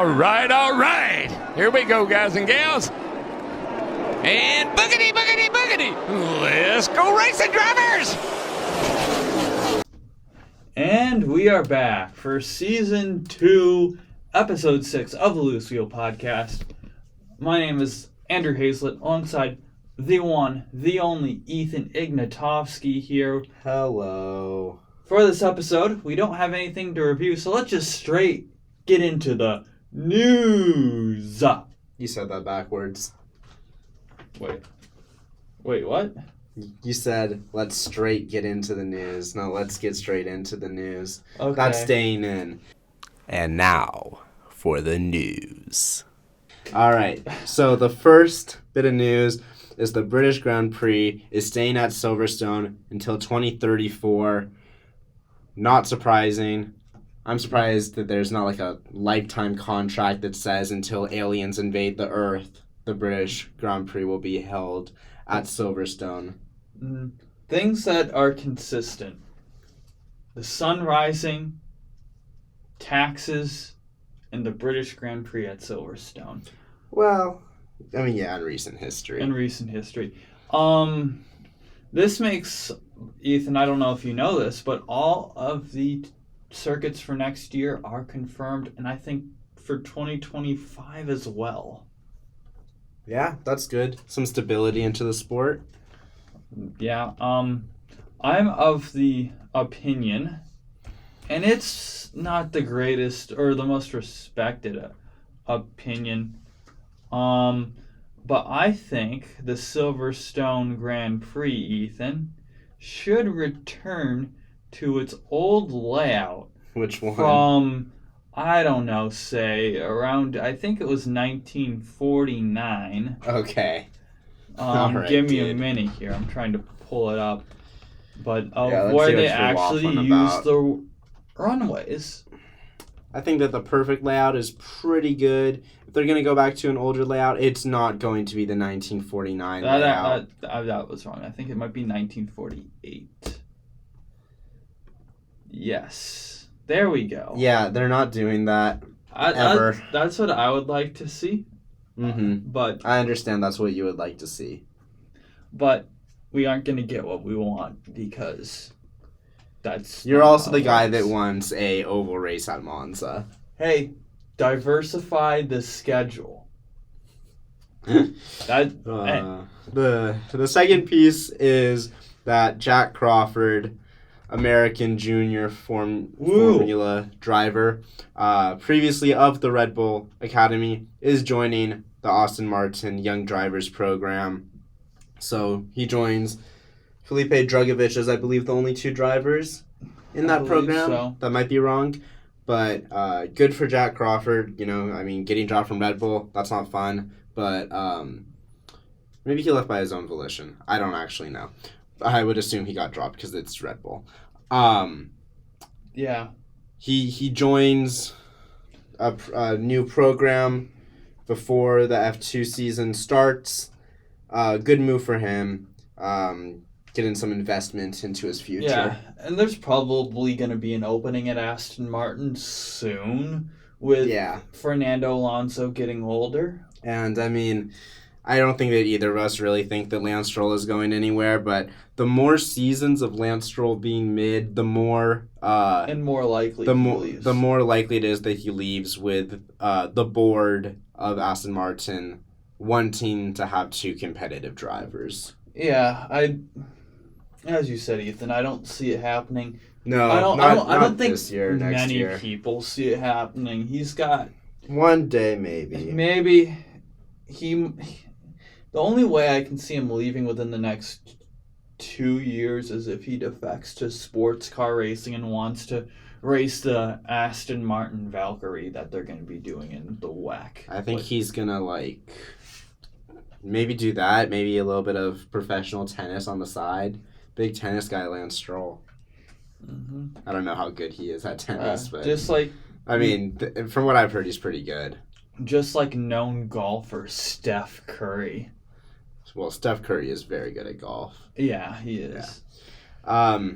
All right. Here we go, guys and gals. And boogity, boogity, boogity. Let's go racing, drivers. And we are back for Season 2, Episode 6 of the Loose Wheel Podcast. My name is Andrew Hazlett, alongside the one, the only Ethan Ignatovsky here. Hello. For this episode, we don't have anything to review, so let's just straight get into the news. You said that backwards. Wait, what? You said, let's straight get into the news. No, let's get straight into the news. Okay. That's staying in. And now, for the news. All right, so the first bit of news is the British Grand Prix is staying at Silverstone until 2034. Not surprising. I'm surprised that there's not like a lifetime contract that says until aliens invade the Earth, the British Grand Prix will be held at Silverstone. Things that are consistent. The sun rising, taxes, and the British Grand Prix at Silverstone. Well, I mean, yeah, in recent history. This makes, Ethan, I don't know if you know this, but all of the circuits for next year are confirmed, and I think for 2025 as well. Yeah, that's good. Some stability into the sport. Yeah, I'm of the opinion, and it's not the greatest or the most respected opinion, but I think the Silverstone Grand Prix, Ethan, should return to its old layout. Which one? From, I don't know, say, around, I think it was 1949. Okay. Right, give me a minute here. I'm trying to pull it up. But let's where see they what you're actually waffling use about. the runways. I think that the perfect layout is pretty good. If they're going to go back to an older layout, it's not going to be the 1949 layout. That was wrong. I think it might be 1948. Yes. There we go. Yeah, they're not doing that ever. That's what I would like to see. Mm-hmm. But I understand that's what you would like to see. But we aren't going to get what we want because that's... You're also the guy that wants a oval race at Monza. Hey, diversify the schedule. The second piece is that Jack Crawford, American junior Formula driver, previously of the Red Bull Academy, is joining the Aston Martin Young Drivers program. So he joins Felipe Drugovich as, I believe, the only two drivers in that program. So. That might be wrong. But good for Jack Crawford. You know, I mean, getting dropped from Red Bull, that's not fun. But maybe he left by his own volition. I don't actually know. I would assume he got dropped because it's Red Bull. Yeah. He joins a new program before the F2 season starts. Good move for him. Getting some investment into his future. Yeah, and there's probably going to be an opening at Aston Martin soon with Fernando Alonso getting older. And, I mean, I don't think that either of us really think that Lance Stroll is going anywhere, but the more seasons of Lance Stroll being mid, the more... and more likely the more likely it is that he leaves with the board of Aston Martin wanting to have two competitive drivers. Yeah, as you said, Ethan, I don't see it happening. No, I don't think this year, next many year. people see it happening. He's got... One day, maybe. Maybe the only way I can see him leaving within the next 2 years is if he defects to sports car racing and wants to race the Aston Martin Valkyrie that they're going to be doing in the WEC. I think he's going to, maybe do that. Maybe a little bit of professional tennis on the side. Big tennis guy, Lance Stroll. Mm-hmm. I don't know how good he is at tennis, but... Just like... I mean, from what I've heard, he's pretty good. Just like known golfer Steph Curry. Well, Steph Curry is very good at golf. Yeah, he is. Yeah.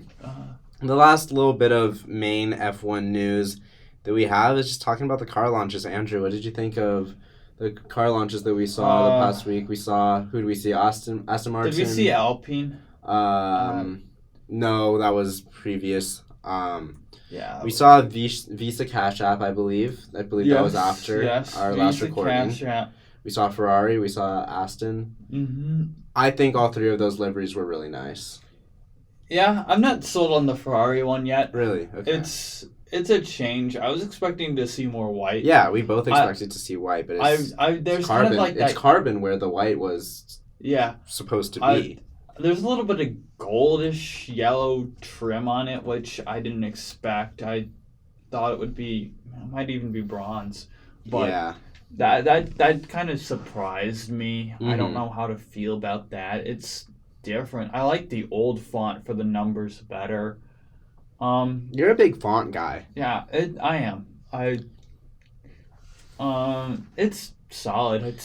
The last little bit of main F1 news that we have is just talking about the car launches. Andrew, what did you think of the car launches that we saw the past week? We saw, who did we see? Aston Martin. Did we see Alpine? No, that was previous. Yeah. We saw Visa Cash App, I believe. That was after our last recording. Cash App. We saw Ferrari. We saw Aston. Mm-hmm. I think all three of those liveries were really nice. Yeah, I'm not sold on the Ferrari one yet. Really? Okay. It's a change. I was expecting to see more white. Yeah, we both expected to see white, but there's carbon, kind of like that. It's carbon where the white was supposed to be. There's a little bit of goldish yellow trim on it, which I didn't expect. I thought it might even be bronze. But yeah. That kind of surprised me. Mm-hmm. I don't know how to feel about that. It's different. I like the old font for the numbers better. You're a big font guy. Yeah, I am. It's solid.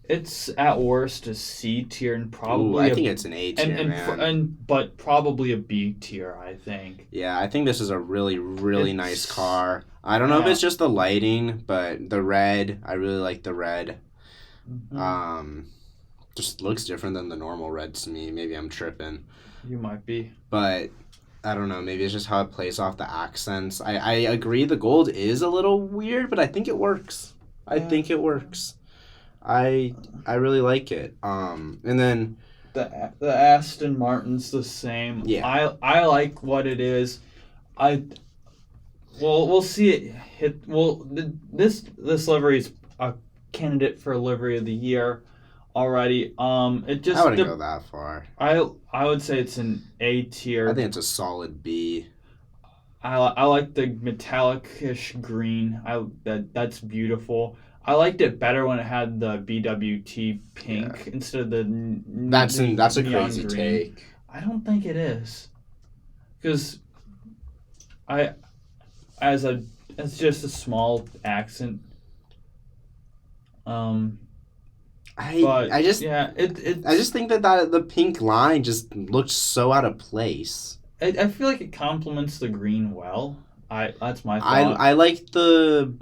It's at worst a C tier and probably I think it's an A tier, man. But probably a B tier, I think. Yeah, I think this is a really, really nice car. I don't know if it's just the lighting, but the red, I really like the red. Mm-hmm. Just looks different than the normal reds to me. Maybe I'm tripping. You might be. But I don't know. Maybe it's just how it plays off the accents. I agree the gold is a little weird, but I think it works. I think it works. I really like it. And then the Aston Martin's the same. Yeah. I like what it is. We'll see it hit. Well, this livery is a candidate for livery of the year already. It just I wouldn't go that far. I would say it's an A tier. I think it's a solid B. I like the metallic-ish green. That's beautiful. I liked it better when it had the BWT pink instead of the that's a crazy green. take. I don't think it is, because it's just a small accent. I just think that the pink line just looked so out of place. I feel like it complements the green well. That's my thought. I like the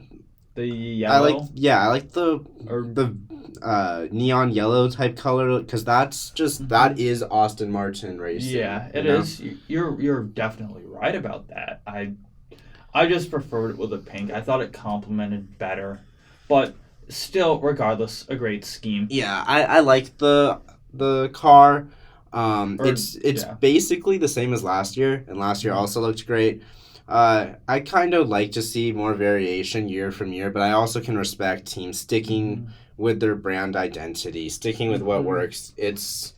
yellow. I like the neon yellow type color, because that's just that is Aston Martin racing. Yeah, it is. You're definitely right about that. I just preferred it with a pink. I thought it complemented better, but still, regardless, a great scheme. Yeah, I like the car. It's basically the same as last year, and last year also looked great. I kind of like to see more variation year from year, but I also can respect teams sticking with their brand identity, sticking with what works. It's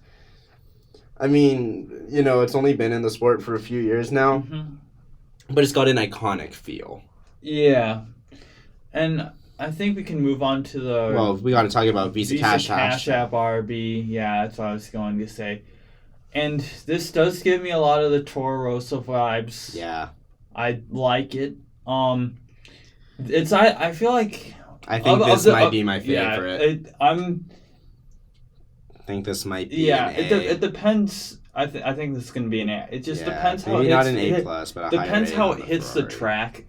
only been in the sport for a few years now, but it's got an iconic feel. Yeah, and I think we can move on to the... Well, we got to talk about Visa Cash App RB. Yeah, that's what I was going to say. And this does give me a lot of the Toro Rosso vibes. Yeah. I like it. I feel like... I think this might be my favorite. I think this might be an A. It depends. I think this is going to be an A. It just depends how maybe it hits... not an A+, but a higher depends A how on it hits Ferrari. the track.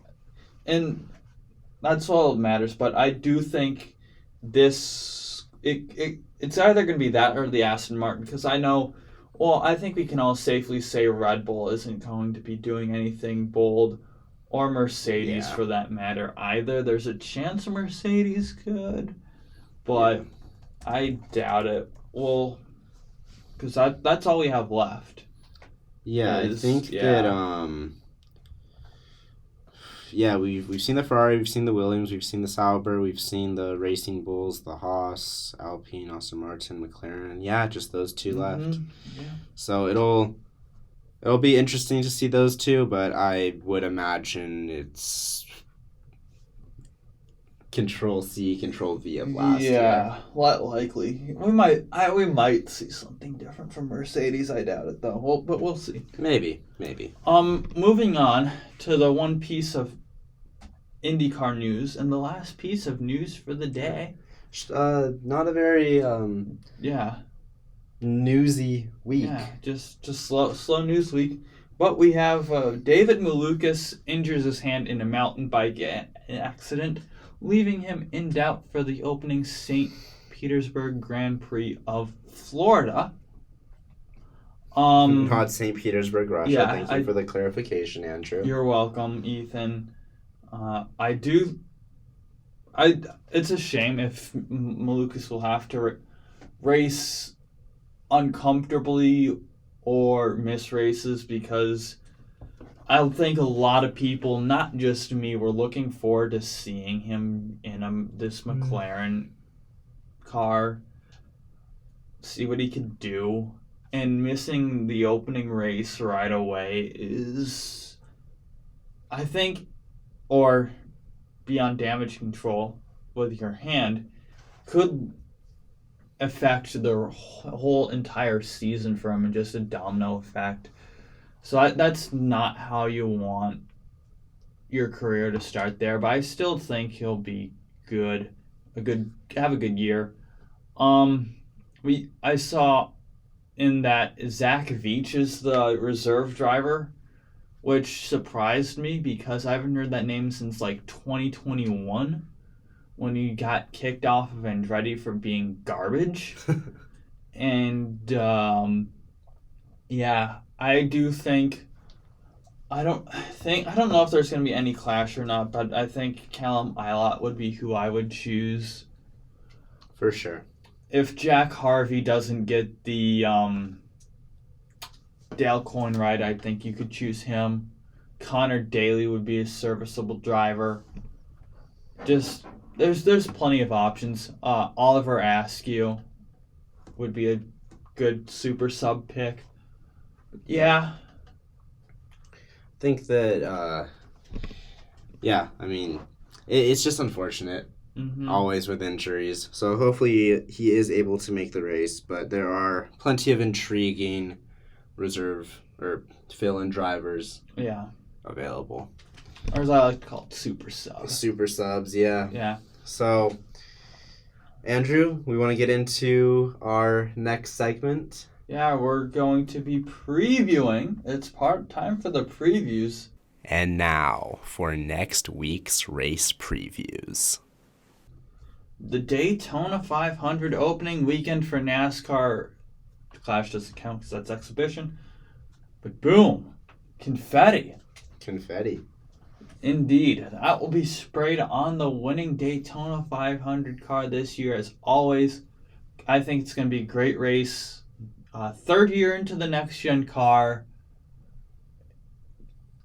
And that's all that matters. But I do think this... It's either going to be that or the Aston Martin, because I know... Well, I think we can all safely say Red Bull isn't going to be doing anything bold, or Mercedes for that matter either. There's a chance Mercedes could, but I doubt it. Well, because that's all we have left. Yeah, I think that we've seen the Ferrari, we've seen the Williams, we've seen the Sauber, we've seen the Racing Bulls, the Haas, Alpine, Aston Martin, McLaren. Yeah, just those two left. Yeah. So it'll be interesting to see those two, but I would imagine it's Control C, Control V of last year. Yeah, likely. We might see something different from Mercedes. I doubt it though. But we'll see. Maybe. Moving on to the one piece of IndyCar news and the last piece of news for the day. Not a very newsy week. Yeah, just slow news week. But we have David Malukas injures his hand in a mountain bike accident, leaving him in doubt for the opening St. Petersburg Grand Prix of Florida. Not St. Petersburg, Russia. Yeah, Thank you for the clarification, Andrew. You're welcome, Ethan. It's a shame if Malukas will have to race uncomfortably or miss races, because I think a lot of people, not just me, were looking forward to seeing him in this McLaren car, see what he could do, and missing the opening race right away is, I think, or be on damage control with your hand, could affect the whole entire season for him, and just a domino effect. So that's not how you want your career to start there, but I still think he'll be good, have a good year. I saw in that Zach Veach is the reserve driver, which surprised me because I haven't heard that name since like 2021, when he got kicked off of Andretti for being garbage. And yeah, I do think, I don't know if there's going to be any clash or not, but I think Callum Ilott would be who I would choose. For sure. If Jack Harvey doesn't get the Dale Coyne ride, I think you could choose him. Connor Daly would be a serviceable driver. Just there's plenty of options. Oliver Askew would be a good super sub pick. Yeah. I think that, I mean, it's just unfortunate, always with injuries. So hopefully he is able to make the race, but there are plenty of intriguing reserve or fill-in drivers available. Or as I like to call it, super subs. Super subs, yeah. Yeah. So, Andrew, we want to get into our next segment. Yeah, we're going to be previewing. It's time for the previews. And now for next week's race previews. The Daytona 500 opening weekend for NASCAR. Clash doesn't count because that's exhibition. But boom, confetti. Confetti. Indeed. That will be sprayed on the winning Daytona 500 car this year, as always. I think it's going to be a great race. Third year into the next-gen car.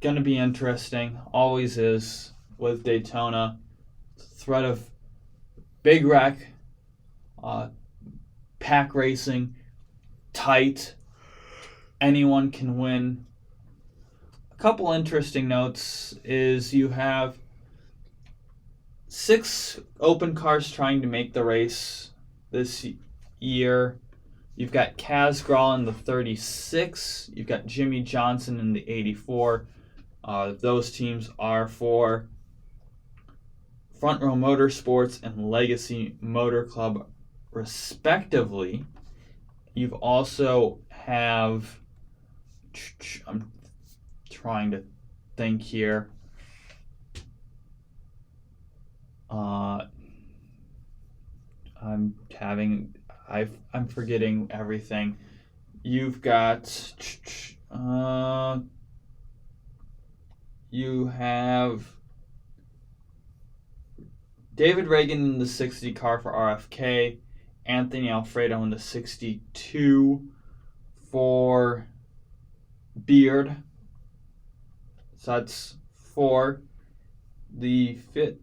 Going to be interesting. Always is with Daytona. Threat of big wreck, pack racing, tight. Anyone can win. A couple interesting notes is you have 6 open cars trying to make the race this year. You've got Kaz Gralla in the 36. You've got Jimmy Johnson in the 84. Those teams are for Front Row Motorsports and Legacy Motor Club, respectively. You've also have... I'm trying to think here. I'm forgetting everything. You've got you have David Reagan in the 60 car for RFK, Anthony Alfredo in the 62 for Beard. So that's 4. The fit.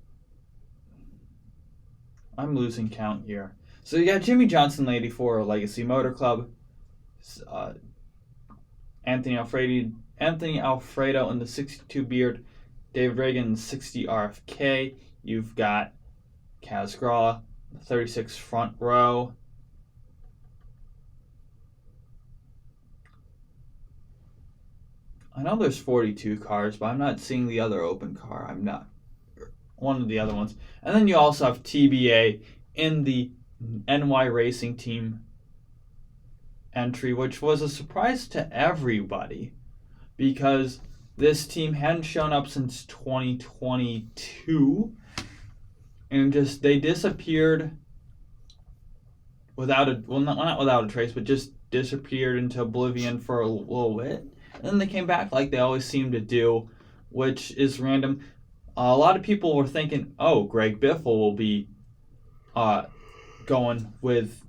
I'm losing count here. So you got Jimmy Johnson, 84, Legacy Motor Club. Anthony Alfredo in the 62 Beard. David Reagan in the 60 RFK. You've got Kaz Gralla, 36 Front Row. I know there's 42 cars, but I'm not seeing the other open car. I'm not. One of the other ones. And then you also have TBA in the NY Racing Team entry, which was a surprise to everybody because this team hadn't shown up since 2022, and they disappeared not without a trace, but just disappeared into oblivion for a little bit. And then they came back like they always seem to do, which is random. A lot of people were thinking, oh, Greg Biffle will be going with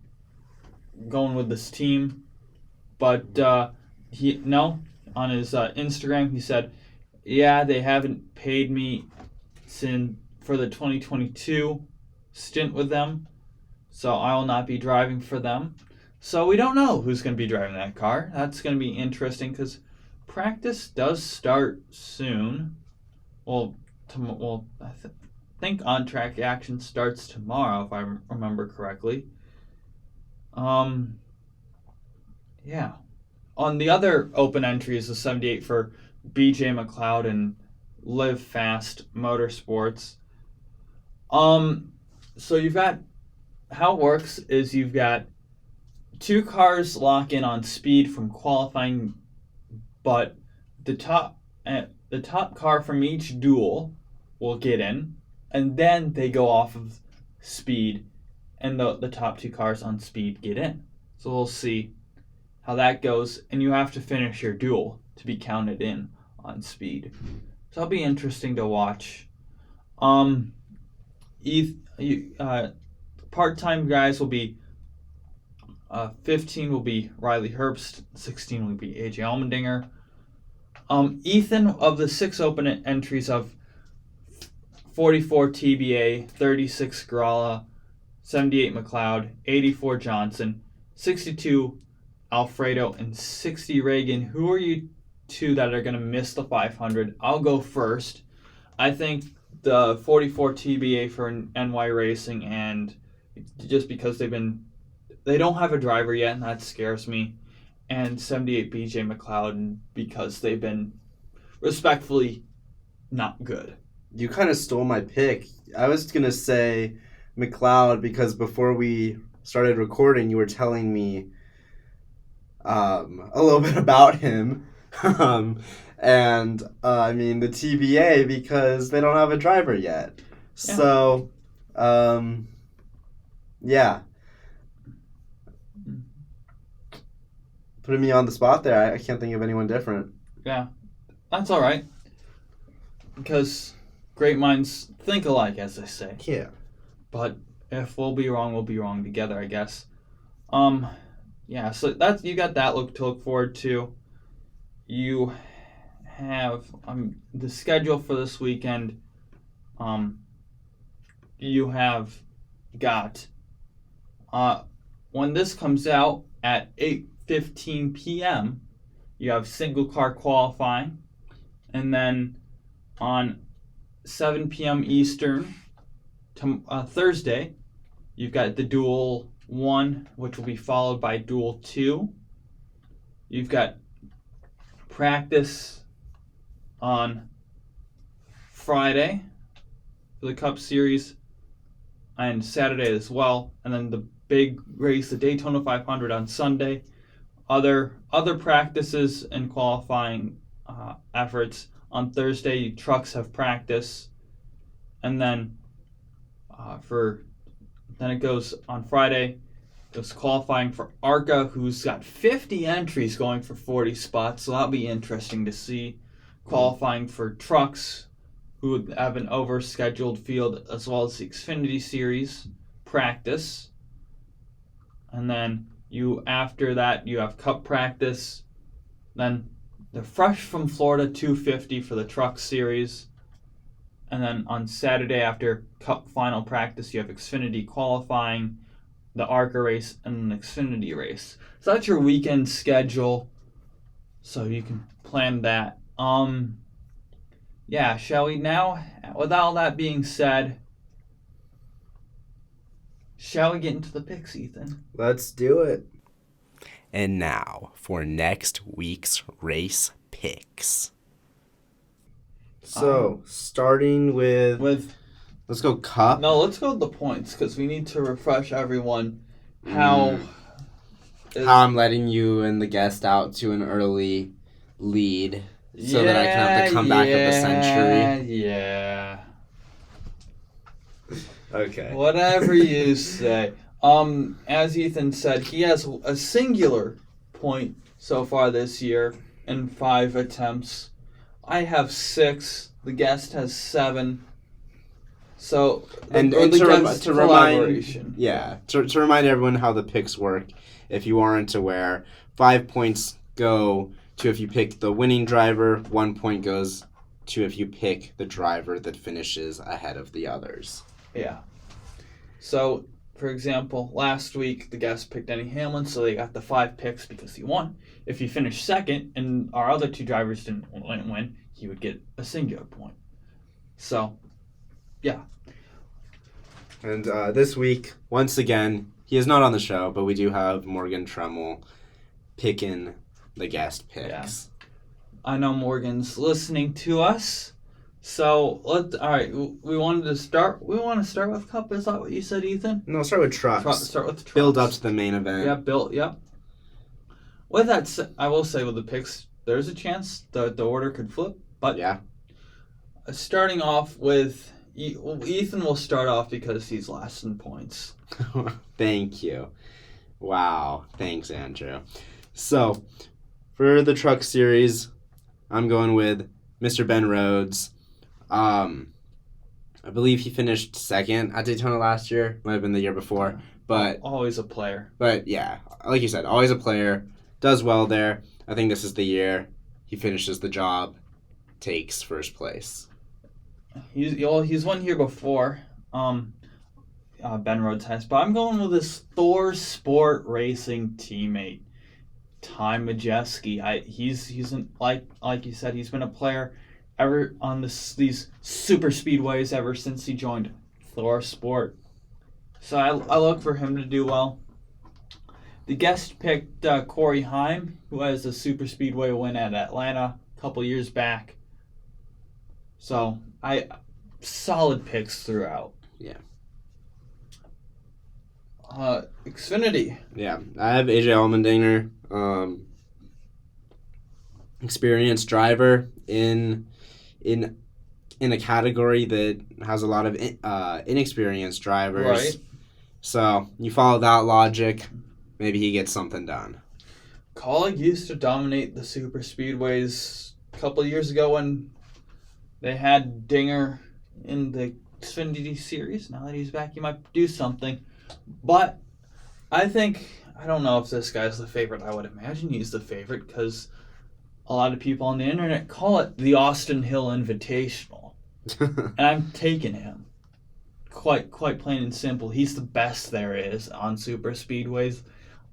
this team, but on his Instagram he said, yeah, they haven't paid me for the 2022 stint with them, so I will not be driving for them. So we don't know who's going to be driving that car. That's going to be interesting because practice does start soon. I think on-track action starts tomorrow, if I remember correctly. Yeah. On the other open entry is the 78 for BJ McLeod and Live Fast Motorsports. So you've got, how it works is you've got 2 cars lock in on speed from qualifying, but the top car from each duel will get in, and then they go off of speed, and the top 2 cars on speed get in. So we'll see how that goes, and you have to finish your duel to be counted in on speed. So that'll be interesting to watch. Part-time guys will be 15 will be Riley Herbst, 16 will be AJ Allmendinger. Ethan, of the 6 open entries of 44 TBA, 36 Gralla, 78 McLeod, 84 Johnson, 62 Alfredo, and 60 Reagan. Who are you 2 that are going to miss the 500? I'll go first. I think the 44 TBA for NY Racing, and just because they don't have a driver yet, and that scares me, and 78 BJ McLeod because they've been respectfully not good. You kind of stole my pick. I was going to say McLeod because before we started recording, you were telling me a little bit about him. The TBA because they don't have a driver yet. Yeah. So, yeah. Putting me on the spot there, I can't think of anyone different. Yeah, that's all right. Because great minds think alike, as they say. Yeah. But if we'll be wrong together, I guess. Yeah, so you got that to look forward to. You have the schedule for this weekend. You have got when this comes out at 8:15 p.m. you have single car qualifying, and then on 7 p.m. Eastern Thursday you've got the Duel 1, which will be followed by Duel 2. You've got practice on Friday for the Cup Series and Saturday as well, and then the big race, the Daytona 500, on Sunday. Other practices and qualifying efforts on Thursday. Trucks have practice, and then it goes on Friday. Goes qualifying for ARCA, who's got 50 entries going for 40 spots, so that'll be interesting to see. Qualifying for trucks, who have an overscheduled field, as well as the Xfinity Series practice. And then after that, you have Cup practice. Then the Fresh from Florida 250 for the Truck Series. And then on Saturday, after Cup final practice, you have Xfinity qualifying, the ARCA race, and an Xfinity race. So that's your weekend schedule, so you can plan that. Yeah, shall we now, with all that being said, shall we get into the picks, Ethan? Let's do it. And now for next week's race picks. So, starting with let's go Cup. No, let's go with the points, because we need to refresh everyone how I'm letting you and the guest out to an early lead. so that I can have the comeback of the century. Yeah. Okay. Whatever you say. As Ethan said, he has a singular point so far this year in 5 attempts. I have 6. The guest has 7. So, to remind everyone how the picks work, if you aren't aware, 5 points go to if you pick the winning driver, 1 point goes to if you pick the driver that finishes ahead of the others. Yeah. So, for example, last week the guest picked Denny Hamlin, so they got the 5 picks because he won. If he finished second and our other 2 drivers didn't win, he would get a singular point. So, yeah. And this week, once again, he is not on the show, but we do have Morgan Tremmel picking the guest picks. Yeah. I know Morgan's listening to us. So, all right, we want to start with Cup. Is that what you said, Ethan? No, start with trucks. Start with trucks. Build up to the main event. Yeah. With that said, I will say with the picks, there's a chance the order could flip. But yeah. Starting off with Ethan will start off because he's last in points. Thank you. Wow. Thanks, Andrew. So, for the truck series, I'm going with Mr. Ben Rhodes. I believe he finished second at Daytona last year. Might have been the year before. But always a player. But yeah, like you said, always a player. Does well there. I think this is the year he finishes the job, takes first place. He's won here before. Ben Rhodes has, but I'm going with his Thor Sport Racing teammate, Ty Majeski. He's like you said, he's been a player ever on these super speedways ever since he joined Thor Sport. So I look for him to do well. The guest picked Corey Heim, who has a super speedway win at Atlanta a couple years back. So solid picks throughout. Yeah. Xfinity. Yeah, I have AJ Allmendinger, experienced driver in a category that has a lot of inexperienced drivers. Right. So you follow that logic, maybe he gets something done. Kaulig used to dominate the super speedways a couple of years ago when they had Dinger in the Xfinity series. Now that he's back, he might do something. But I don't know if this guy's the favorite. I would imagine he's the favorite because a lot of people on the internet call it the Austin Hill Invitational. And I'm taking him. Quite plain and simple. He's the best there is on super speedways.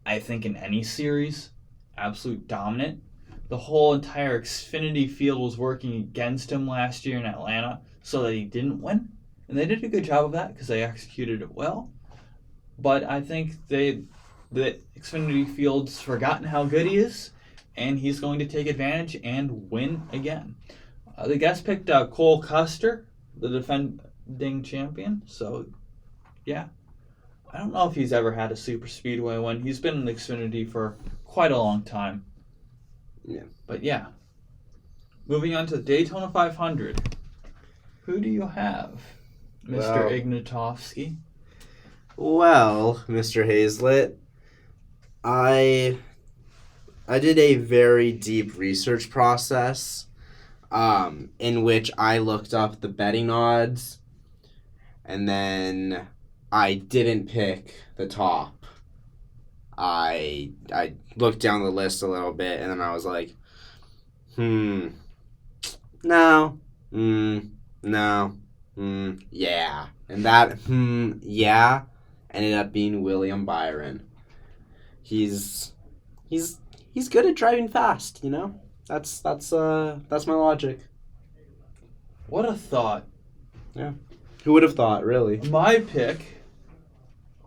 I think in any series, absolute dominant. The whole entire Xfinity field was working against him last year in Atlanta so that he didn't win. And they did a good job of that because they executed it well. But I think the Xfinity field's forgotten how good he is, and he's going to take advantage and win again. The guest picked Cole Custer, the defending champion. So, yeah. I don't know if he's ever had a super speedway win. He's been in Xfinity for quite a long time. Yeah. But yeah. Moving on to the Daytona 500. Who do you have, Mr. Ignatovsky? Well, Mr. Hazlett, I did a very deep research process in which I looked up the betting odds, and then I didn't pick the top. I looked down the list a little bit, and then I was like, yeah. And that, yeah, ended up being William Byron. He's good at driving fast, you know? That's my logic. What a thought. Yeah. Who would have thought, really? My pick,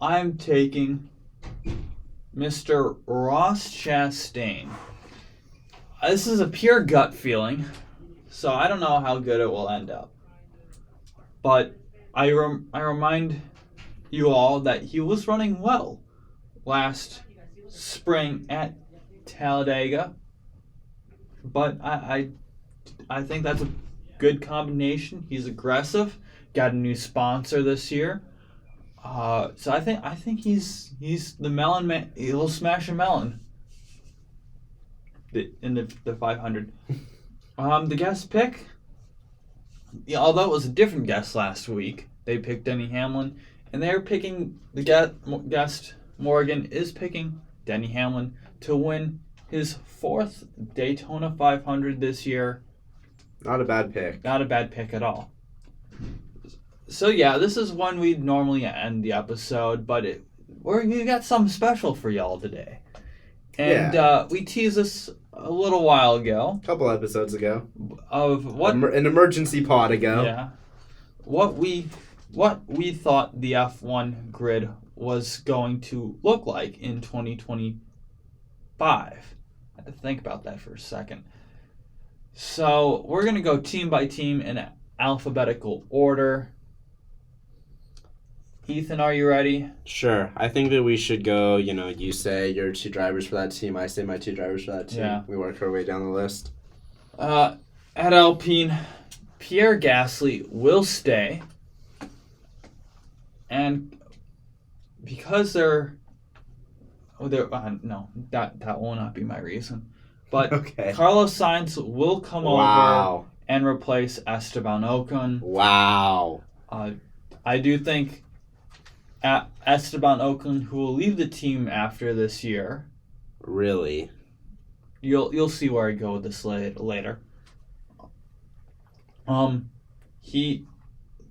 I'm taking Mr. Ross Chastain. This is a pure gut feeling, so I don't know how good it will end up. But I remind you all that he was running well last spring at Talladega. But I I think that's a good combination. He's aggressive. Got a new sponsor this year. So I think he's the melon man. He'll smash a melon. In the 500. The guest pick. Yeah, although it was a different guest last week, they picked Denny Hamlin, and they're picking the guest. Morgan is picking Denny Hamlin to win his 4th Daytona 500 this year. Not a bad pick. Not a bad pick at all. So yeah, this is when we'd normally end the episode, but we got something special for y'all today. And we teased this a little while ago. A couple episodes ago. Of what an emergency pod ago. Yeah. What we thought the F1 grid was going to look like in 2025. I had to think about that for a second. So we're going to go team by team in alphabetical order. Ethan, are you ready? Sure. I think that we should go, you say your 2 drivers for that team, I say my 2 drivers for that team. Yeah. We work our way down the list. At Alpine, Pierre Gasly will stay. And because no, that will not be my reason. But Okay. Carlos Sainz will come over and replace Esteban Ocon. Wow. I do think Esteban Ocon, who will leave the team after this year. Really? You'll see where I go with this later.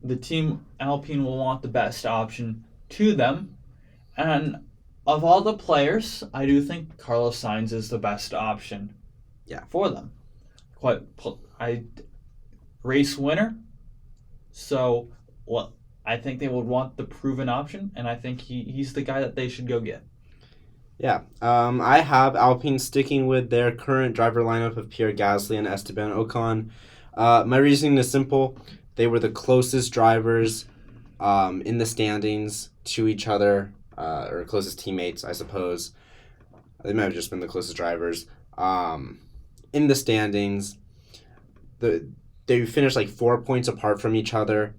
The team Alpine will want the best option to them, and of all the players, I do think Carlos Sainz is the best option. Yeah. For them, race winner. So I think they would want the proven option, and I think he's the guy that they should go get. Yeah. I have Alpine sticking with their current driver lineup of Pierre Gasly and Esteban Ocon. My reasoning is simple. They were the closest drivers in the standings to each other, or closest teammates, I suppose. They might have just been the closest drivers. In the standings, they finished like 4 points apart from each other.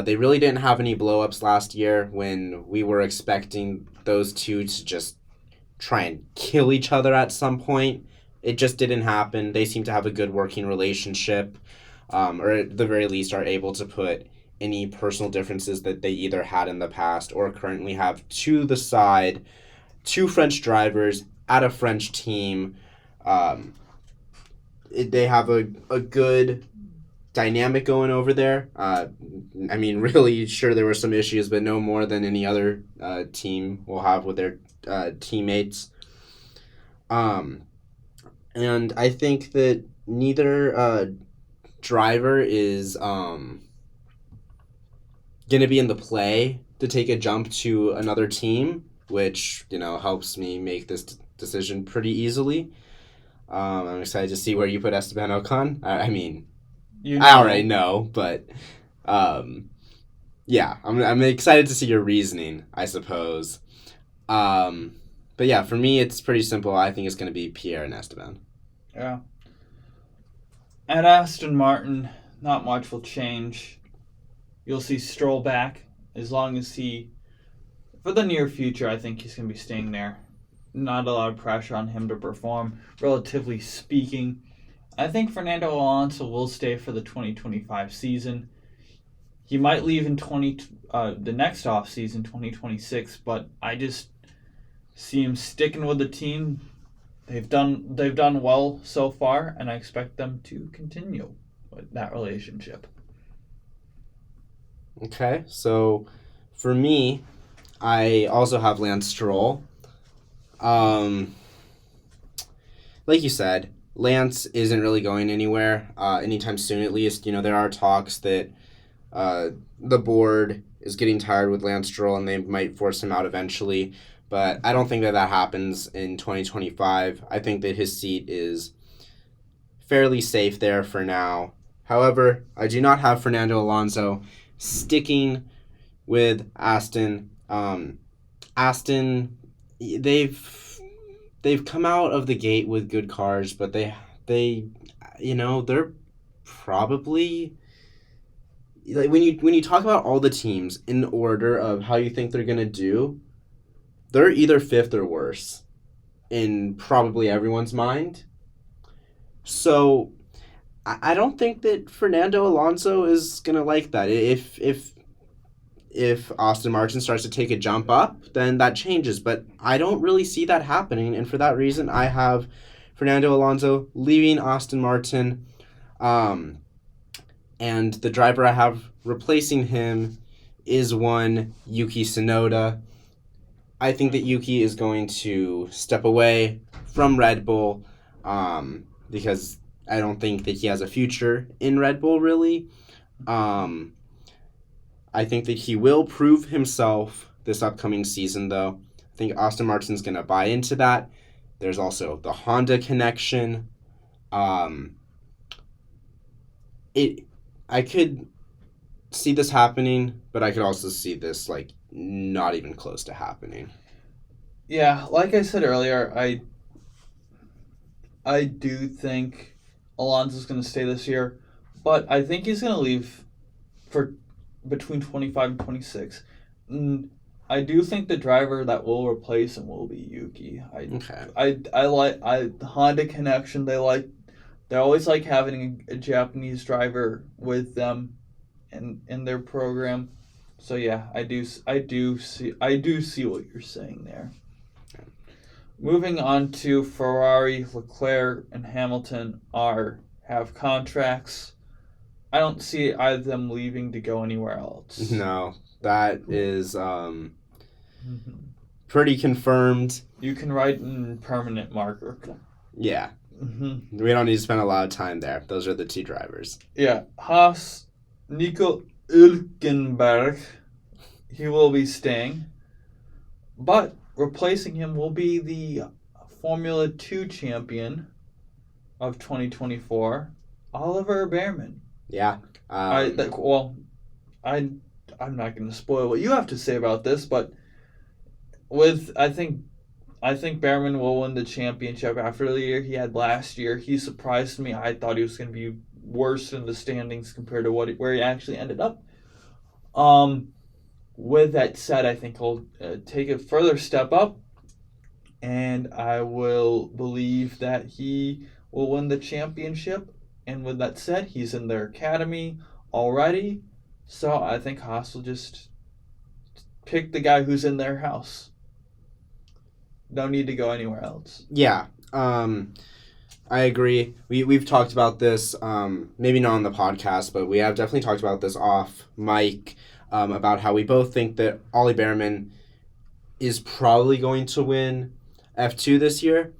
They really didn't have any blow-ups last year when we were expecting those two to just try and kill each other at some point. It just didn't happen. They seem to have a good working relationship, or at the very least are able to put any personal differences that they either had in the past or currently have to the side. 2 French drivers at a French team. They have a good dynamic going over there. Really, sure, there were some issues, but no more than any other team will have with their teammates. And I think that neither driver is going to be in the play to take a jump to another team, which, helps me make this decision pretty easily. I'm excited to see where you put Esteban Ocon. I already know, but yeah, I'm excited to see your reasoning, I suppose. But yeah, for me, it's pretty simple. I think it's going to be Pierre and Esteban. Yeah. At Aston Martin, not much will change. You'll see Stroll back as long as for the near future, I think he's going to be staying there. Not a lot of pressure on him to perform, relatively speaking. I think Fernando Alonso will stay for the 2025 season. He might leave in the next off season, 2026, but I just see him sticking with the team. They've done well so far, and I expect them to continue with that relationship. Okay, so for me, I also have Lance Stroll. Like you said, Lance isn't really going anywhere anytime soon, at least. There are talks that the board is getting tired with Lance Stroll and they might force him out eventually. But I don't think that happens in 2025. I think that his seat is fairly safe there for now. However, I do not have Fernando Alonso sticking with Aston. Aston, they've come out of the gate with good cars, but they're probably, like, when you talk about all the teams in order of how you think they're gonna do, they're either fifth or worse in probably everyone's mind. So I don't think that Fernando Alonso is gonna like that. If Aston Martin starts to take a jump up, then that changes. But I don't really see that happening, and for that reason, I have Fernando Alonso leaving Aston Martin, and the driver I have replacing him is one Yuki Tsunoda. I think that Yuki is going to step away from Red Bull, because I don't think that he has a future in Red Bull, really. I think that he will prove himself this upcoming season, though. I think Aston Martin's going to buy into that. There's also the Honda connection. I could see this happening, but I could also see this, like, not even close to happening. Yeah, like I said earlier, I do think Alonso's going to stay this year, but I think he's going to leave for between 25 and 26. And I do think the driver that will replace him will be Yuki. I like the Honda connection. They always like having a Japanese driver with them in their program. So yeah, I do see what you're saying there. Moving on to Ferrari, Leclerc, and Hamilton have contracts. I don't see either of them leaving to go anywhere else. No, that is pretty confirmed. You can write in permanent marker. Yeah. We don't need to spend a lot of time there. Those are the two drivers. Yeah. Haas, Nico Hülkenberg, he will be staying. But replacing him will be the Formula 2 champion of 2024, Oliver Bearman. Yeah. I'm not going to spoil what you have to say about this, but I think Bearman will win the championship after the year he had last year. He surprised me. I thought he was going to be worse in the standings compared to where he actually ended up. With that said, I think he'll take a further step up, and I will believe that he will win the championship. And with that said, he's in their academy already, so I think Haas will just pick the guy who's in their house. No need to go anywhere else. Yeah, I agree. We've talked about this, maybe not on the podcast, but we have definitely talked about this off mic, about how we both think that Ollie Bearman is probably going to win F2 this year.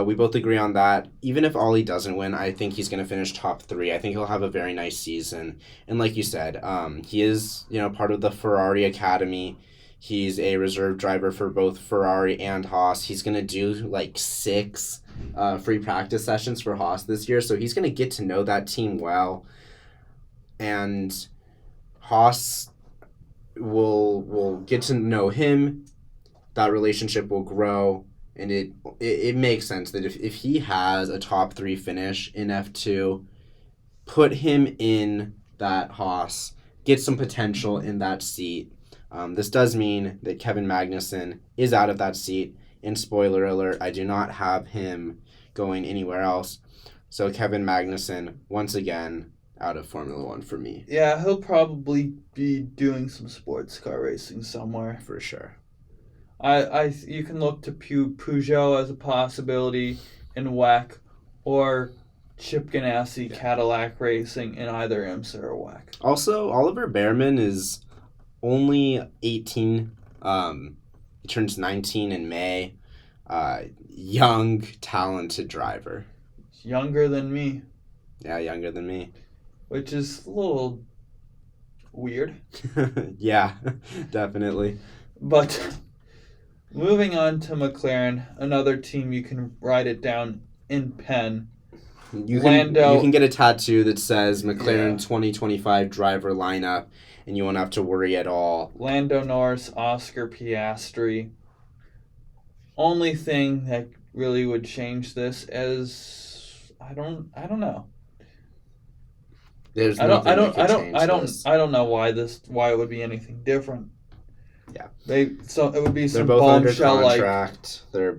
We both agree on that. Even if Ollie doesn't win, I think he's going to finish top 3. I think he'll have a very nice season. And like you said, he is, part of the Ferrari Academy. He's a reserve driver for both Ferrari and Haas. He's going to do like 6 free practice sessions for Haas this year. So he's going to get to know that team well. And Haas will get to know him. That relationship will grow. And it makes sense that if he has a top 3 finish in F2, put him in that Haas, get some potential in that seat. This does mean that Kevin Magnussen is out of that seat. And spoiler alert, I do not have him going anywhere else. So Kevin Magnussen, once again, out of Formula 1 for me. Yeah, he'll probably be doing some sports car racing somewhere. For sure. You can look to Peugeot as a possibility in WEC, or Chip Ganassi Cadillac Racing in either IMSA or WEC. Also, Oliver Bearman is only 18. He turns 19 in May. Young, talented driver. Younger than me. Yeah, younger than me. Which is a little weird. Yeah, definitely. But moving on to McLaren, another team you can write it down in pen. You can get a tattoo that says McLaren 2025 driver lineup, and you won't have to worry at all. Lando Norris, Oscar Piastri. Only thing that really would change this is I don't know. There's I nothing that could change this. I don't know why it would be anything different. Yeah. So it would be They're some both under bombshell contract. They're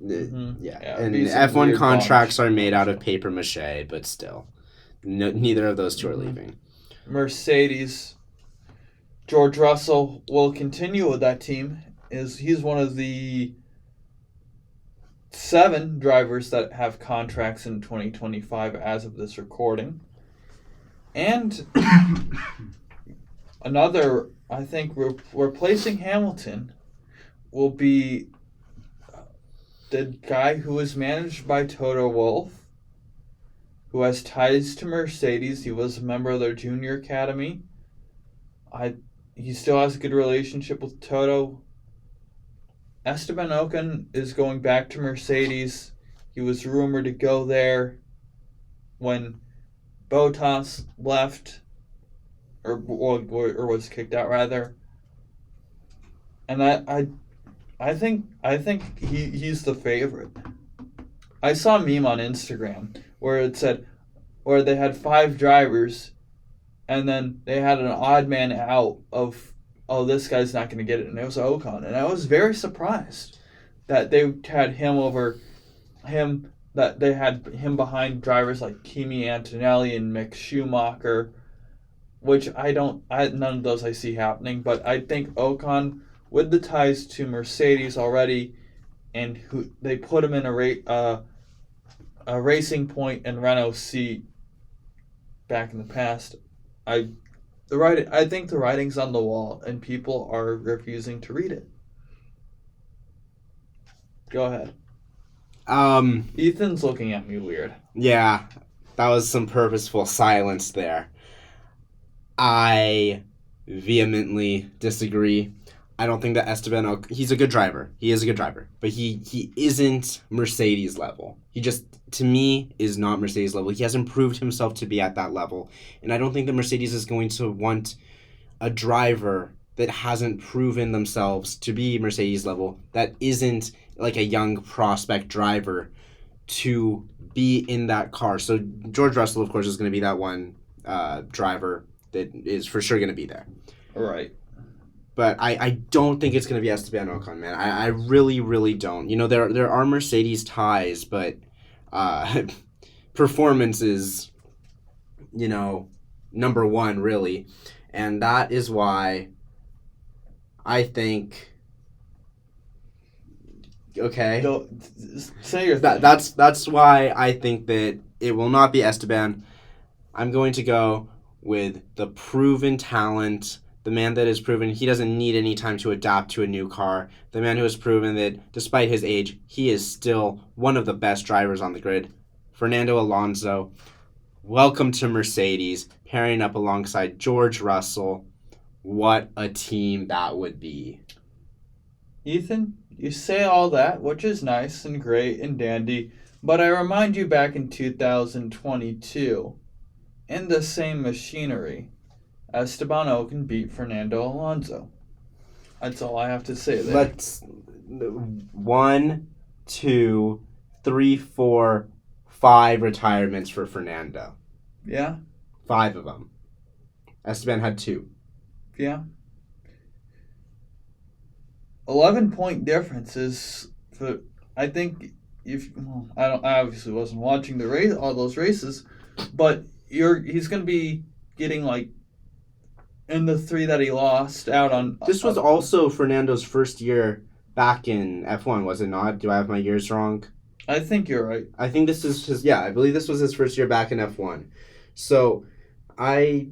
Yeah, and it'd be some F1 weird contracts are bombshell. made out of paper mache, but still, neither of those two are leaving. Mercedes. George Russell will continue with that team. He's one of the 7 drivers that have contracts in 2025 as of this recording. And another, I think, replacing Hamilton will be the guy who is managed by Toto Wolff, who has ties to Mercedes. He was a member of their junior academy. He still has a good relationship with Toto. Esteban Ocon is going back to Mercedes. He was rumored to go there when Bottas left, or was kicked out rather. And I think he's the favorite. I saw a meme on Instagram where they had 5 drivers, and then they had an odd man out of, oh, this guy's not going to get it, and it was Ocon. And I was very surprised that they had that they had him behind drivers like Kimi Antonelli and Mick Schumacher, which none of those I see happening. But I think Ocon, with the ties to Mercedes already, and who they put him in a Racing Point and Renault seat back in the past, I think the writing's on the wall, and people are refusing to read it. Go ahead. Ethan's looking at me weird. Yeah, that was some purposeful silence there. I vehemently disagree. I don't think that Esteban he's a good driver. He is a good driver. But he isn't Mercedes level. He just, to me, is not Mercedes level. He hasn't proved himself to be at that level. And I don't think that Mercedes is going to want a driver that hasn't proven themselves to be Mercedes level, that isn't like a young prospect driver, to be in that car. So George Russell, of course, is going to be that one driver that is for sure going to be there. Right. But I don't think it's going to be Esteban Ocon, man. I really, really don't. You know, there are Mercedes ties, but performance is, you know, number one, really. And that is why I think... Okay. Say your thing. That's why I think that it will not be Esteban. I'm going to go with the proven talent, the man that has proven he doesn't need any time to adapt to a new car, the man who has proven that despite his age, he is still one of the best drivers on the grid, Fernando Alonso. Welcome to Mercedes, pairing up alongside George Russell. What a team that would be. Ethan, you say all that, which is nice and great and dandy, but I remind you back in 2022, in the same machinery, Esteban Ocon beat Fernando Alonso. That's all I have to say there. Let's 1, 2, 3, 4, 5 retirements for Fernando. Yeah? 5 of them. Esteban had 2. Yeah. 11-point differences. I think I obviously wasn't watching all those races, but he's going to be getting like in the 3 that he lost out on. This was also Fernando's first year back in F1, was it not? Do I have my years wrong? I think you're right. I think this is I believe this was his first year back in F1. So I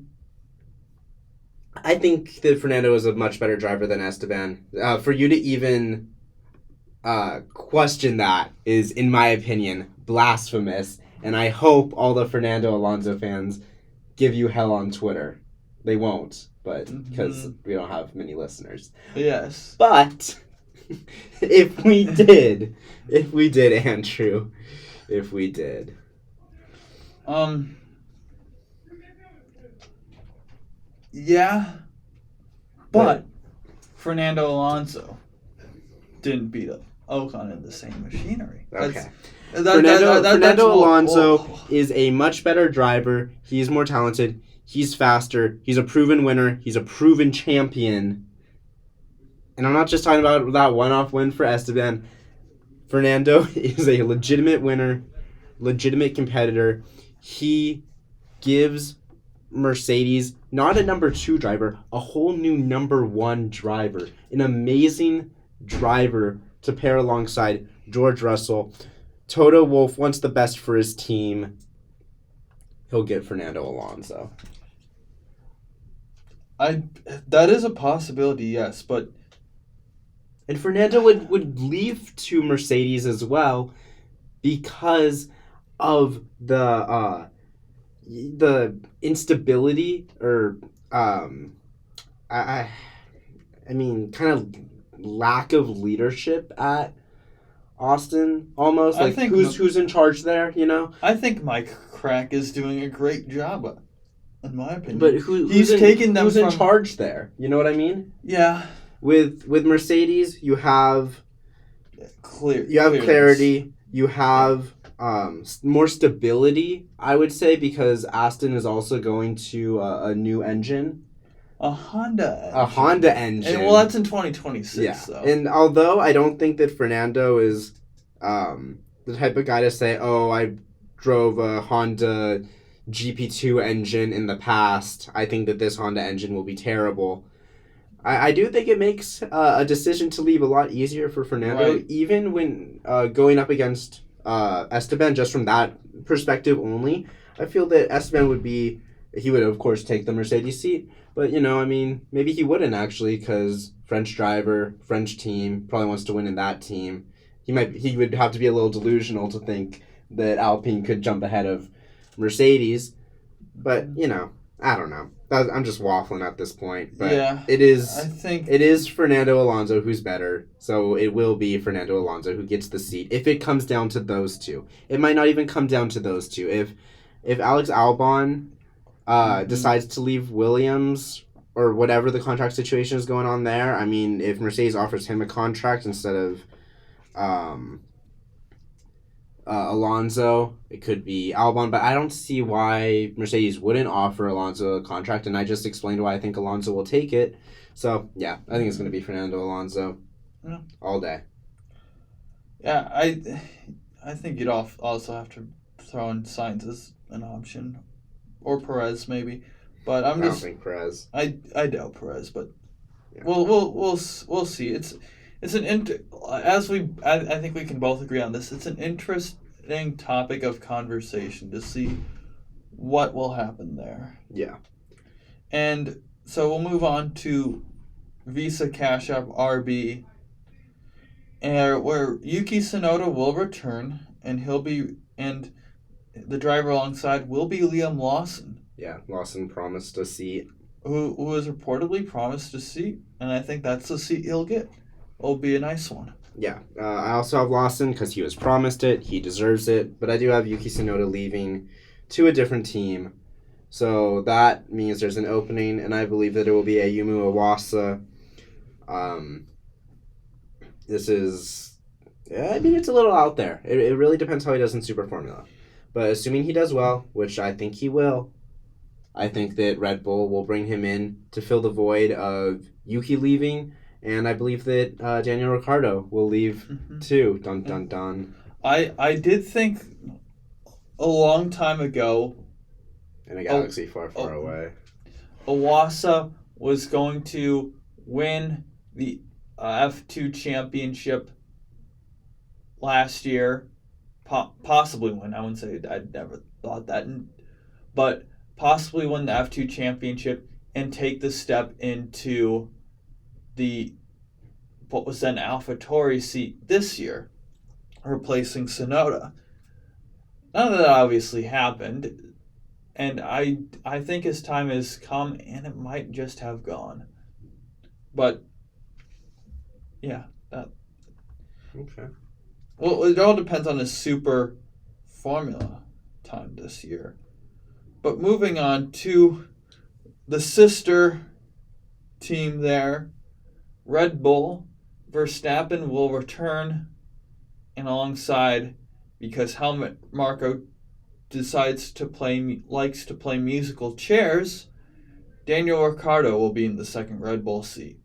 think that Fernando is a much better driver than Esteban. For you to even question that is, in my opinion, blasphemous. And I hope all the Fernando Alonso fans give you hell on Twitter. They won't, but because we don't have many listeners. Yes. But if we did, Andrew, if we did. Yeah, but Fernando Alonso didn't beat Ocon in the same machinery. Okay. Fernando Alonso is a much better driver. He's more talented. He's faster. He's a proven winner. He's a proven champion. And I'm not just talking about that one-off win for Esteban. Fernando is a legitimate winner, legitimate competitor. He gives Mercedes not a number 2 driver, a whole new number 1 driver. An amazing driver to pair alongside George Russell. Toto Wolff wants the best for his team. He'll get Fernando Alonso. That is a possibility, yes, but and Fernando would leave to Mercedes as well because of the instability or I mean kind of lack of leadership at Austin almost. Like who's in charge there, you know? I think Mike Crack is doing a great job, in my opinion. But who's in charge there? You know what I mean? Yeah. With Mercedes, you have clarity. You have more stability, I would say, because Aston is also going to a new engine. A Honda engine. And, well, that's in 2026, yeah. though. And although I don't think that Fernando is the type of guy to say, oh, I drove a Honda GP2 engine in the past, I think that this Honda engine will be terrible. I do think it makes a decision to leave a lot easier for Fernando, right. Even when going up against Esteban, just from that perspective only. I feel that Esteban he would, of course, take the Mercedes seat. But, you know, I mean, maybe he wouldn't actually because French driver, French team, probably wants to win in that team. He would have to be a little delusional to think that Alpine could jump ahead of Mercedes. But, you know, I don't know. I'm just waffling at this point. But yeah, it is Fernando Alonso who's better. So it will be Fernando Alonso who gets the seat. If it comes down to those two. It might not even come down to those two. If Alex Albon decides to leave Williams or whatever the contract situation is going on there, I mean, if Mercedes offers him a contract instead of Alonso, it could be Albon, but I don't see why Mercedes wouldn't offer Alonso a contract, and I just explained why I think Alonso will take it. So, yeah, I think it's going to be Fernando Alonso all day. Yeah, I think you'd also have to throw in Sainz as an option. Or Perez, maybe. But I don't think Perez. I doubt Perez, but yeah. We'll see. I think we can both agree on this. It's an interesting topic of conversation to see what will happen there. Yeah. And so we'll move on to Visa Cash App RB, where Yuki Tsunoda will return, and the driver alongside will be Liam Lawson. Yeah, Lawson promised a seat. Who was reportedly promised a seat, and I think that's the seat he'll get. It'll be a nice one. Yeah, I also have Lawson because he was promised it. He deserves it. But I do have Yuki Tsunoda leaving to a different team. So that means there's an opening, and I believe that it will be a Yumu Iwasa. This is... I mean, it's a little out there. It really depends how he does in Super Formula. But assuming he does well, which I think he will, I think that Red Bull will bring him in to fill the void of Yuki leaving, and I believe that Daniel Ricciardo will leave too. Dun, dun, dun. I did think a long time ago... In a galaxy far, far away. Iwasa was going to win the F2 championship last year. Possibly win. I wouldn't say I'd never thought that. But possibly win the F2 championship and take the step into what was then AlphaTauri seat this year, replacing Tsunoda. None of that obviously happened. And I think his time has come, and it might just have gone. But, yeah. Okay. Well, it all depends on his Super Formula time this year. But moving on to the sister team there, Red Bull, Verstappen will return and alongside, because Helmut Marko likes to play musical chairs, Daniel Ricciardo will be in the second Red Bull seat.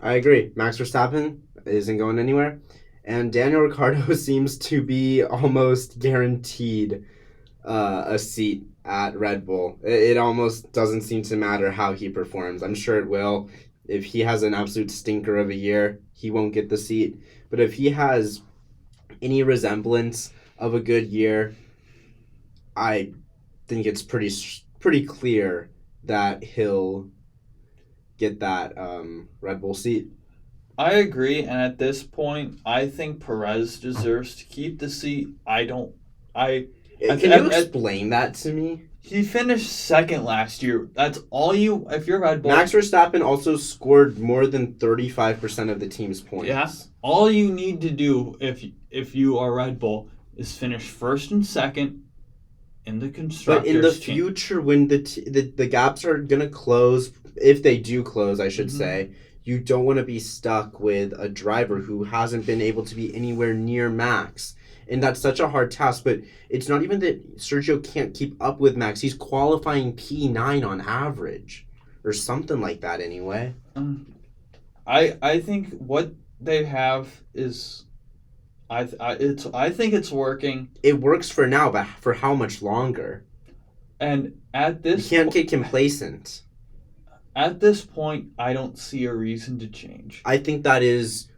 I agree. Max Verstappen isn't going anywhere. And Daniel Ricciardo seems to be almost guaranteed a seat at Red Bull. It almost doesn't seem to matter how he performs. I'm sure it will. If he has an absolute stinker of a year, he won't get the seat. But if he has any resemblance of a good year, I think it's pretty clear that he'll get that Red Bull seat. I agree, and at this point, I think Perez deserves to keep the seat. Can you explain that to me? He finished second last year. That's all you. If you're Red Bull, Max Verstappen also scored more than 35% of the team's points. Yeah. All you need to do if you are Red Bull is finish first and second in the constructors. But in the future, when the gaps are gonna close, if they do close, I should say, you don't want to be stuck with a driver who hasn't been able to be anywhere near Max. And that's such a hard task, but it's not even that Sergio can't keep up with Max. He's qualifying P9 on average, or something like that anyway. I think what they have is, I think it's working. It works for now, but for how much longer? And at this, you can't get complacent. At this point, I don't see a reason to change. I think that is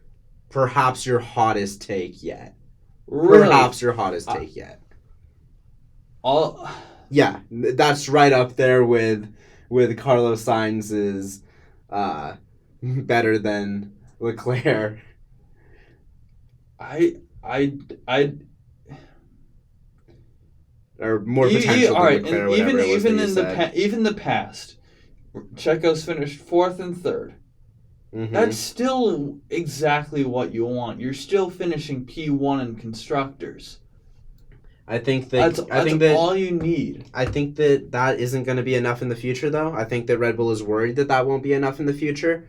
perhaps your hottest take yet. Really? Perhaps your hottest take yet. All. Yeah, that's right up there with Carlos Sainz's better than Leclerc. Or more potential than Leclerc. Even the past, Checo's finished fourth and third. Mm-hmm. That's still exactly what you want. You're still finishing P1 in constructors. I think that that's all you need. I think that isn't going to be enough in the future, though. I think that Red Bull is worried that won't be enough in the future,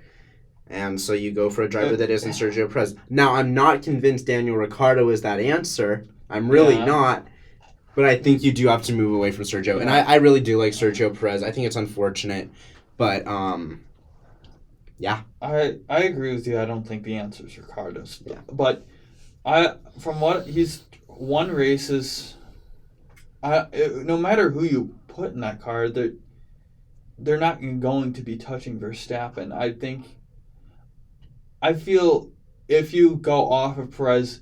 and so you go for a driver that isn't Sergio Perez. Now, I'm not convinced Daniel Ricciardo is that answer. I'm really not. But I think you do have to move away from Sergio, and I really do like Sergio Perez. I think it's unfortunate, but yeah. I agree with you. I don't think the answer is Ricciardo's. Yeah. But from what he's won races, no matter who you put in that car, they're not going to be touching Verstappen. I feel if you go off of Perez,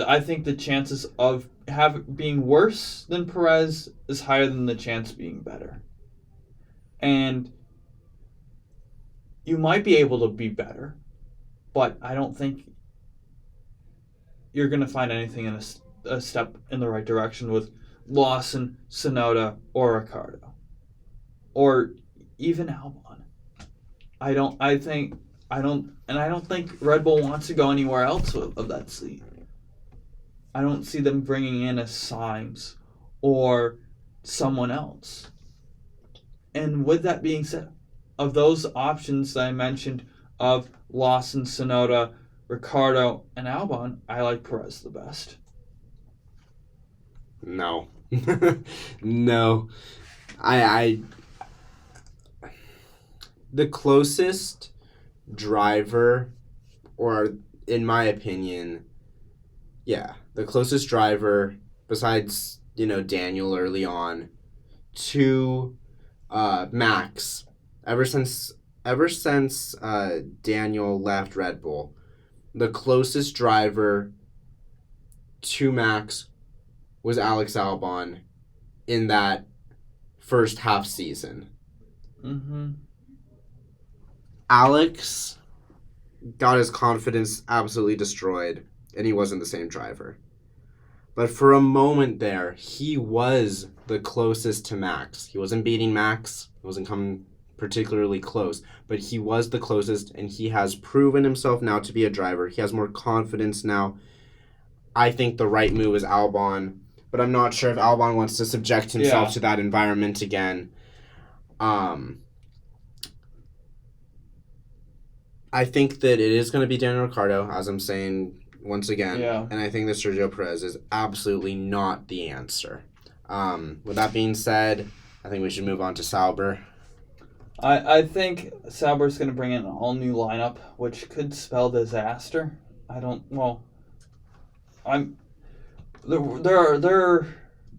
I think the chances of being worse than Perez is higher than the chance of being better. And you might be able to be better, but I don't think you're going to find anything in a step in the right direction with Lawson, Tsunoda, or Ricciardo. Or even Albon. I don't think Red Bull wants to go anywhere else of that seat. I don't see them bringing in a Sainz or someone else. And with that being said, of those options that I mentioned of Lawson, Tsunoda, Ricciardo, and Albon, I like Perez the best. No. No. I the closest driver, or in my opinion, the closest driver besides, Daniel early on to Max, ever since Daniel left Red Bull, the closest driver to Max was Alex Albon in that first half season. Mm-hmm. Alex got his confidence absolutely destroyed, and he wasn't the same driver. But for a moment there, he was the closest to Max. He wasn't beating Max. He wasn't coming particularly close. But he was the closest, and he has proven himself now to be a driver. He has more confidence now. I think the right move is Albon, but I'm not sure if Albon wants to subject himself to that environment again. I think that it is going to be Daniel Ricciardo, as I'm saying once again. Yeah. And I think that Sergio Perez is absolutely not the answer. With that being said, I think we should move on to Sauber. I think Sauber's going to bring in an all-new lineup, which could spell disaster. They're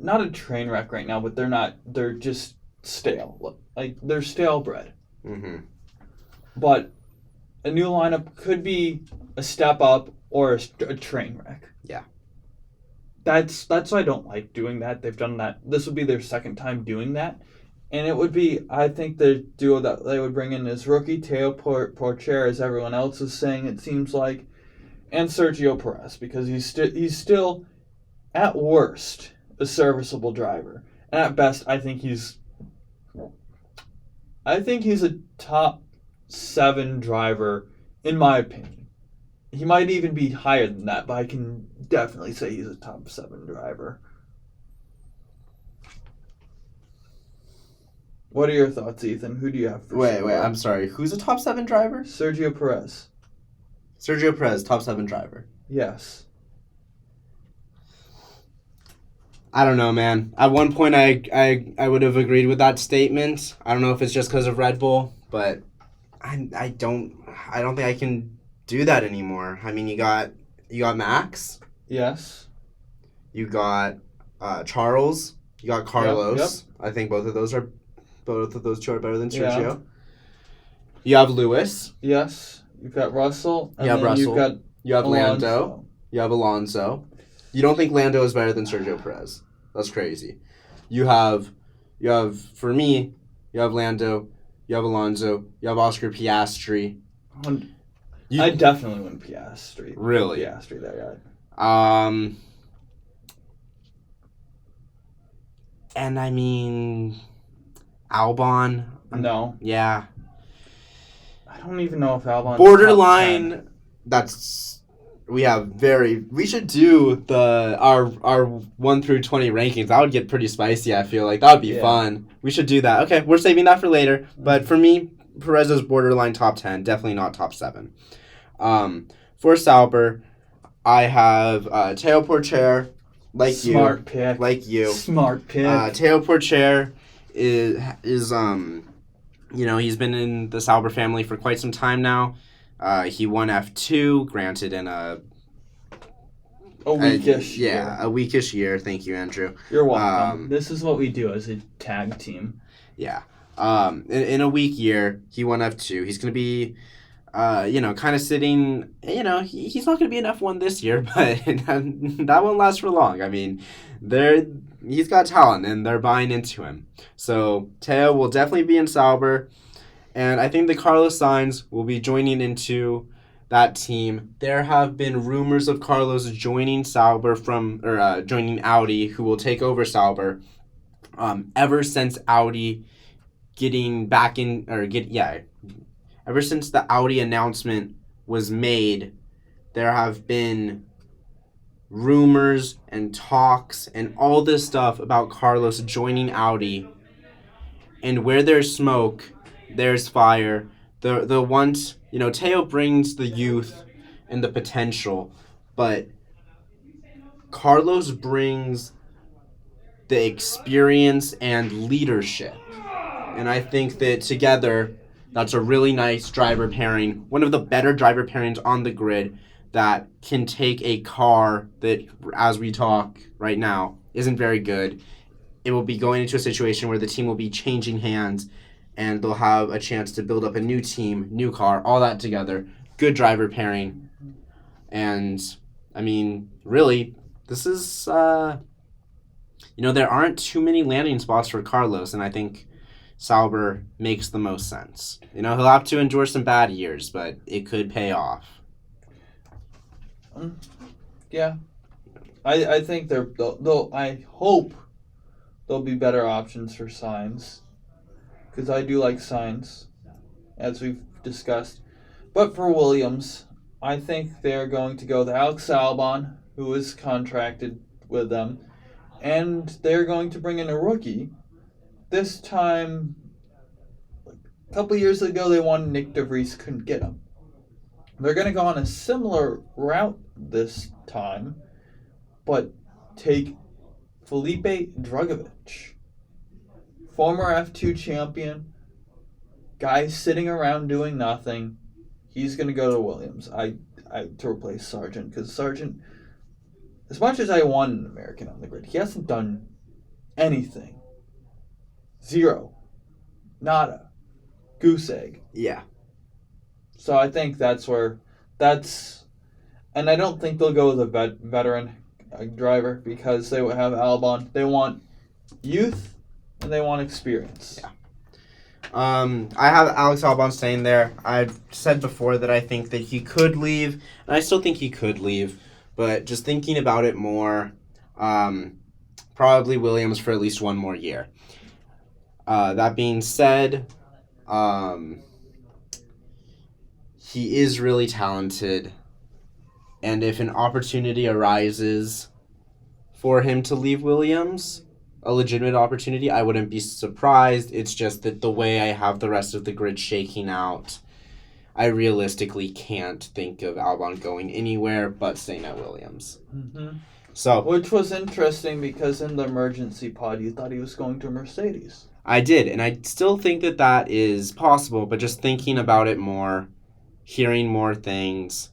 not a train wreck right now, but they're just stale. Like, they're stale bread. Mm-hmm. But a new lineup could be a step up or a train wreck. Yeah. That's why I don't like doing that. They've done that. This would be their second time doing that. And it would be, I think the duo that they would bring in is rookie Teo Porcher, as everyone else is saying, it seems like, and Sergio Perez, because he's still, at worst, a serviceable driver. And at best, I think he's a top 7 driver, in my opinion. He might even be higher than that, but I can definitely say he's a top 7 driver. What are your thoughts, Ethan? Who do you have for Wait, sure? I'm sorry. Who's a top 7 driver? Sergio Perez. Sergio Perez, top 7 driver. Yes. I don't know, man. At one point, I would have agreed with that statement. I don't know if it's just because of Red Bull, but I don't think I can do that anymore. I mean, you got Max. Yes. You got Charles. You got Carlos. Yep. I think both of those two are better than Sergio. Yeah. You have Lewis. Yes. You've got Russell. And You have then Russell. You have Alonso. Lando. You have Alonso. You don't think Lando is better than Sergio Perez? That's crazy. You have for me, you have Lando. You have Alonso. You have Oscar Piastri. I definitely win Piastri. Really? Piastri, that guy. And I mean, Albon. No. Yeah. I don't even know if Albon's Borderline. top 10. We should do our 1 through 20 rankings. That would get pretty spicy, I feel like. That would be fun. We should do that. Okay, we're saving that for later. But for me, Perez is borderline top 10, definitely not top 7. For Sauber, I have Teo Porcher, Smart pick. like you. Smart pick. Teo Porcher is he's been in the Sauber family for quite some time now. He won F2, granted in a weekish year. year. A weekish year. Thank you, Andrew. You're welcome. This is what we do as a tag team. Yeah. In a weak year, he won F2. He's going to be, kind of sitting, he's not going to be an F1 this year, but that won't last for long. I mean, he's got talent, and they're buying into him. So, Teo will definitely be in Sauber, and I think the Carlos Sainz will be joining into that team. There have been rumors of Carlos joining joining Audi, who will take over Sauber, ever since Audi ever since the Audi announcement was made, there have been rumors and talks and all this stuff about Carlos joining Audi. And where there's smoke, there's fire. Teo brings the youth and the potential, but Carlos brings the experience and leadership. And I think that together, that's a really nice driver pairing. One of the better driver pairings on the grid that can take a car that, as we talk right now, isn't very good. It will be going into a situation where the team will be changing hands and they'll have a chance to build up a new team, new car, all that together. Good driver pairing. And, I mean, really, this is, there aren't too many landing spots for Carlos, and I think Sauber makes the most sense. He'll have to endure some bad years, but it could pay off. Yeah. I think I hope there'll be better options for Sainz, because I do like Sainz, as we've discussed. But for Williams, I think they're going to go with Alex Albon, who is contracted with them, and they're going to bring in a rookie. This time, a couple years ago, they wanted Nick DeVries, couldn't get him. They're going to go on a similar route this time, but take Felipe Drugovich, former F2 champion, guy sitting around doing nothing. He's going to go to Williams. To replace Sargent, because Sargent, as much as I want an American on the grid, he hasn't done anything. Zero. Nada. Goose egg. Yeah. So I think and I don't think they'll go with a veteran driver because they will have Albon. They want youth and they want experience. Yeah. I have Alex Albon staying there. I've said before that I think that he could leave, and I still think he could leave, but just thinking about it more, probably Williams for at least one more year. That being said, he is really talented, and if an opportunity arises for him to leave Williams, a legitimate opportunity, I wouldn't be surprised. It's just that the way I have the rest of the grid shaking out, I realistically can't think of Albon going anywhere but staying at Williams. Mm-hmm. So, which was interesting because in the emergency pod, you thought he was going to Mercedes. I did, and I still think that that is possible, but just thinking about it more, hearing more things,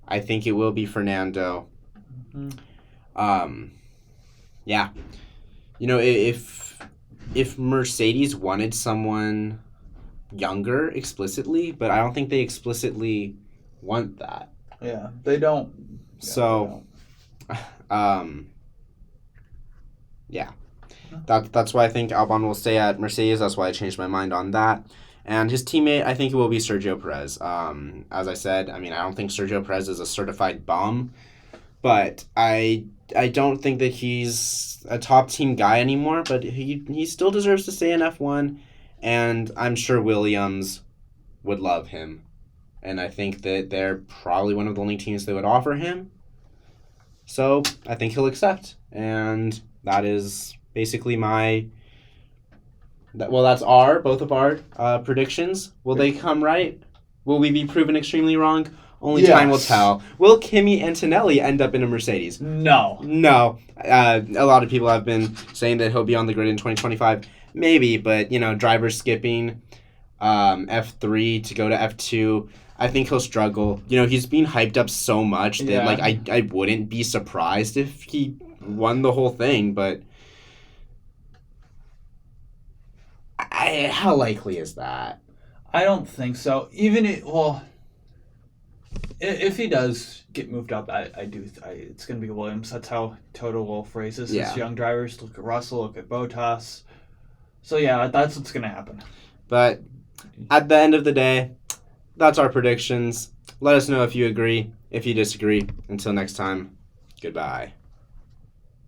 I think it will be Fernando. Mm-hmm. Yeah. You know, if Mercedes wanted someone younger explicitly, but I don't think they explicitly want that. Yeah, they don't. So, yeah. That's why I think Albon will stay at Mercedes. That's why I changed my mind on that. And his teammate, I think it will be Sergio Perez. As I said, I don't think Sergio Perez is a certified bum, but I don't think that he's a top team guy anymore, but he still deserves to stay in F1, and I'm sure Williams would love him. And I think that they're probably one of the only teams that would offer him. So I think he'll accept. And that is basically that's both of our predictions. Will they come right? Will we be proven extremely wrong? Only time will tell. Will Kimi Antonelli end up in a Mercedes? No. A lot of people have been saying that he'll be on the grid in 2025. Maybe, but, driver skipping F3 to go to F2, I think he'll struggle. He's being hyped up so much that, I wouldn't be surprised if he won the whole thing, but how likely is that? I don't think so. If he does get moved up, it's going to be Williams. That's how Toto Wolff raises his young drivers. Look at Russell, look at Bottas. So, yeah, that's what's going to happen. But at the end of the day, that's our predictions. Let us know if you agree, if you disagree. Until next time, goodbye.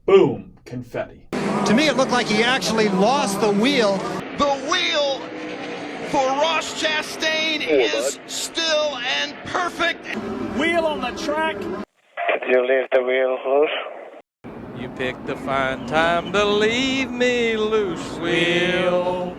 Boom. Confetti. To me, it looked like he actually lost the wheel. The wheel for Ross Chastain is still and perfect. Wheel on the track. Did you leave the wheel loose? You picked the fine time to leave me loose, wheel.